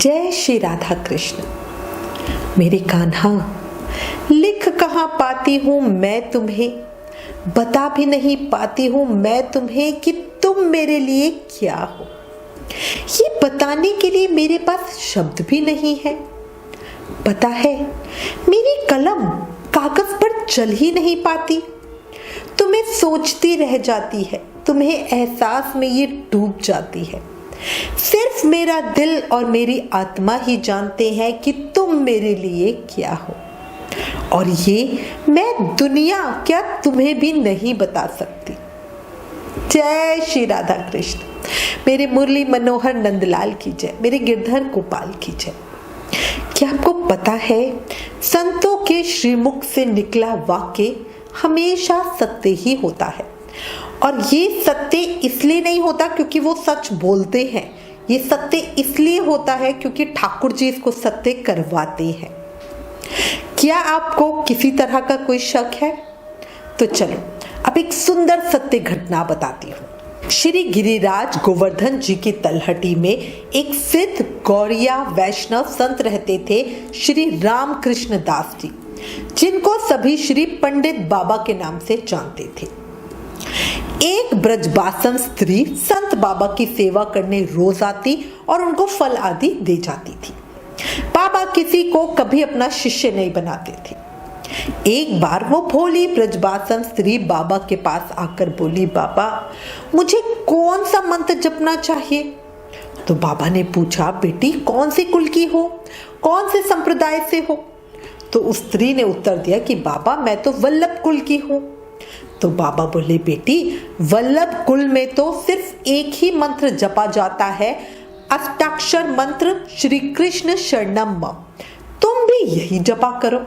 जय श्री राधा कृष्ण। मेरे कान्हा, लिख कहाँ पाती हूँ मैं तुम्हें, बता भी नहीं पाती हूँ मैं तुम्हें कि तुम मेरे लिए क्या हो। ये बताने के लिए मेरे पास शब्द भी नहीं है। पता है, मेरी कलम कागज पर चल ही नहीं पाती। तुम्हें सोचती रह जाती है, तुम्हें एहसास में ये डूब जाती है। सिर्फ मेरा दिल और मेरी आत्मा ही जानते हैं कि तुम मेरे लिए क्या हो, और ये मैं दुनिया क्या तुम्हें भी नहीं बता सकती। जय श्री राधा कृष्ण। मेरे मुरली मनोहर नंदलाल की जय, मेरे गिरधर गोपाल की जय। क्या आपको पता है, संतों के श्रीमुख से निकला वाक्य हमेशा सत्य ही होता है, और ये सत्य इसलिए नहीं होता क्योंकि वो सच बोलते हैं। ये सत्य इसलिए होता है क्योंकि ठाकुर जी इसको सत्य करवाते हैं। क्या आपको किसी तरह का कोई शक है? तो चलो अब एक सुंदर सत्य घटना बताती हूँ। श्री गिरिराज गोवर्धन जी की तलहटी में एक सिद्ध गौड़िया वैष्णव संत रहते थे, श्री रामकृष्ण दास जी, जिनको सभी श्री पंडित बाबा के नाम से जानते थे। एक ब्रजबासन स्त्री संत बाबा की सेवा करने रोज आती और उनको फल आदि दे जाती थी। बाबा किसी को कभी अपना शिष्य नहीं बनाते थे। एक बार वो भोली ब्रजबासन स्त्री बाबा के पास आकर बोली, बाबा मुझे कौन सा मंत्र जपना चाहिए? तो बाबा ने पूछा, बेटी कौन से कुल की हो, कौन से संप्रदाय से हो? तो उस स्त्री ने उत्तर दिया कि बाबा मैं तो वल्लभ कुल की हूँ। तो बाबा बोले, बेटी वल्लभ कुल में तो सिर्फ एक ही मंत्र जपा जाता है, अष्टाक्षर मंत्र श्री कृष्ण शरणम मम, तुम भी यही जपा करो।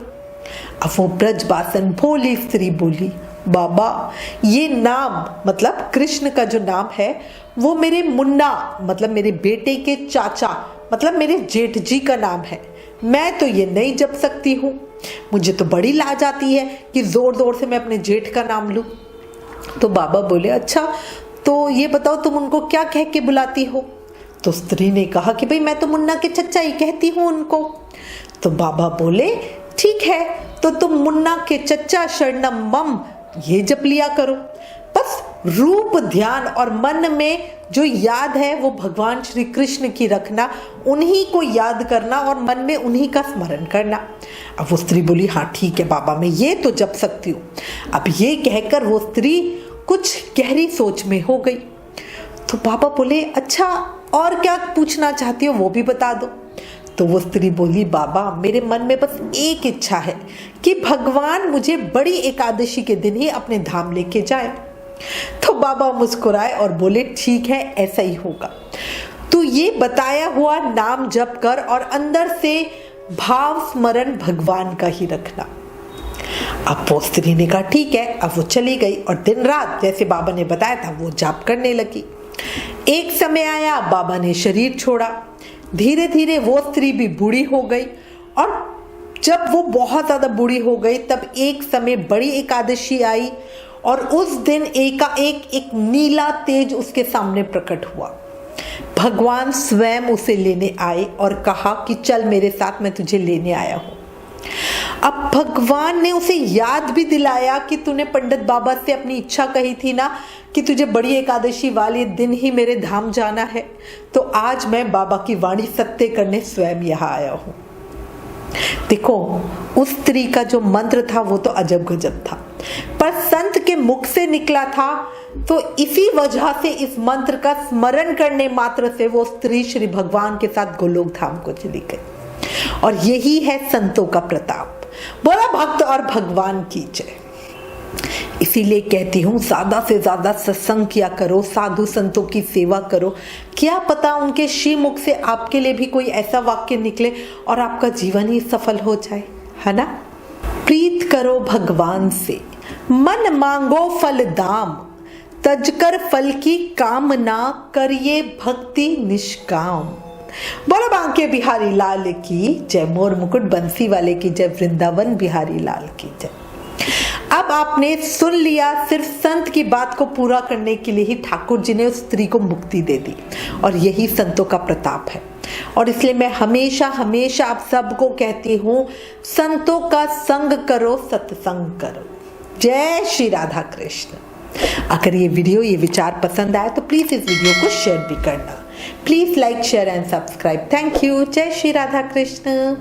अब वो ब्रजबासन भोली स्त्री बोली, बाबा ये नाम मतलब कृष्ण का जो नाम है वो मेरे मुन्ना मतलब मेरे बेटे के चाचा मतलब मेरे जेठ जी का नाम है, मैं तो ये नहीं जप सकती हूँ। मुझे तो बड़ी लाज आती है कि जोर जोर से मैं अपने जेठ का नाम लूं। तो बाबा बोले, अच्छा तो ये बताओ तुम उनको क्या कह के बुलाती हो? तो स्त्री ने कहा कि भाई मैं तो मुन्ना के चच्चा ही कहती हूँ उनको। तो बाबा बोले, ठीक है तो तुम मुन्ना के चच्चा शरणम मम ये जप लिया करो। बस रूप ध्यान और मन में जो याद है वो भगवान श्री कृष्ण की रखना, उन्हीं को याद करना और मन में उन्हीं का स्मरण करना। अब वो स्त्री बोली, हाँ ठीक है बाबा मैं ये तो जप सकती हूँ। अब ये कहकर वो स्त्री कुछ गहरी सोच में हो गई। तो बाबा बोले, अच्छा और क्या पूछना चाहती हो वो भी बता दो। तो वो स्त्री बोली, बाबा मेरे मन में बस एक इच्छा है कि भगवान मुझे बड़ी एकादशी के दिन ही अपने धाम लेके जाए। तो बाबा मुस्कुराए और बोले, ठीक है ऐसा ही होगा, तू ये बताया हुआ नाम जप कर और अंदर से भाव स्मरण भगवान का ही रखना। अब वो स्त्री ने कहा ठीक है। अब वो चली गई और दिन रात जैसे बाबा ने बताया था वो जाप करने लगी। एक समय आया, बाबा ने शरीर छोड़ा। धीरे धीरे वो स्त्री भी बूढ़ी हो गई, और जब वो बहुत ज्यादा बूढ़ी हो गई तब एक समय बड़ी एकादशी आई, और उस दिन एकाएक एक नीला तेज उसके सामने प्रकट हुआ। भगवान स्वयं उसे लेने आए और कहा कि चल मेरे साथ, मैं तुझे लेने आया हूं। अब भगवान ने उसे याद भी दिलाया कि तूने पंडित बाबा से अपनी इच्छा कही थी ना कि तुझे बड़ी एकादशी वाले दिन ही मेरे धाम जाना है, तो आज मैं बाबा की वाणी सत्य करने स्वयं यहाँ आया हूं। देखो उस स्त्री का जो मंत्र था वो तो अजब गजब था, पर संत के मुख से निकला था, तो इसी वजह से इस मंत्र का स्मरण करने मात्र से वो स्त्री श्री भगवान के साथ गोलोक धाम को चली गई। और यही है संतों का प्रताप। बोला भक्त और भगवान की जय। इसीलिए कहती हूँ ज्यादा से ज्यादा सत्संग किया करो, साधु संतों की सेवा करो। क्या पता उनके श्रीमुख से आपके लिए भी कोई ऐसा वाक्य निकले और आपका जीवन ही सफल हो जाए, है ना। प्रीत करो भगवान से, मन मांगो फल दाम, तजकर फल की कामना, करिए भक्ति निष्काम। बोलो बांके बिहारी लाल की जय, मोर मुकुट बंसी वाले की जय, वृंदावन बिहारी लाल की जय। अब आपने सुन लिया, सिर्फ संत की बात को पूरा करने के लिए ही ठाकुर जी ने उस स्त्री को मुक्ति दे दी, और यही संतों का प्रताप है। और इसलिए मैं हमेशा हमेशा आप सबको कहती हूँ, संतों का संग करो, सत्संग करो। जय श्री राधा कृष्ण। अगर ये वीडियो, ये विचार पसंद आए तो प्लीज इस वीडियो को शेयर भी करना। Please like, share and subscribe. Thank you. जय श्री राधा कृष्ण।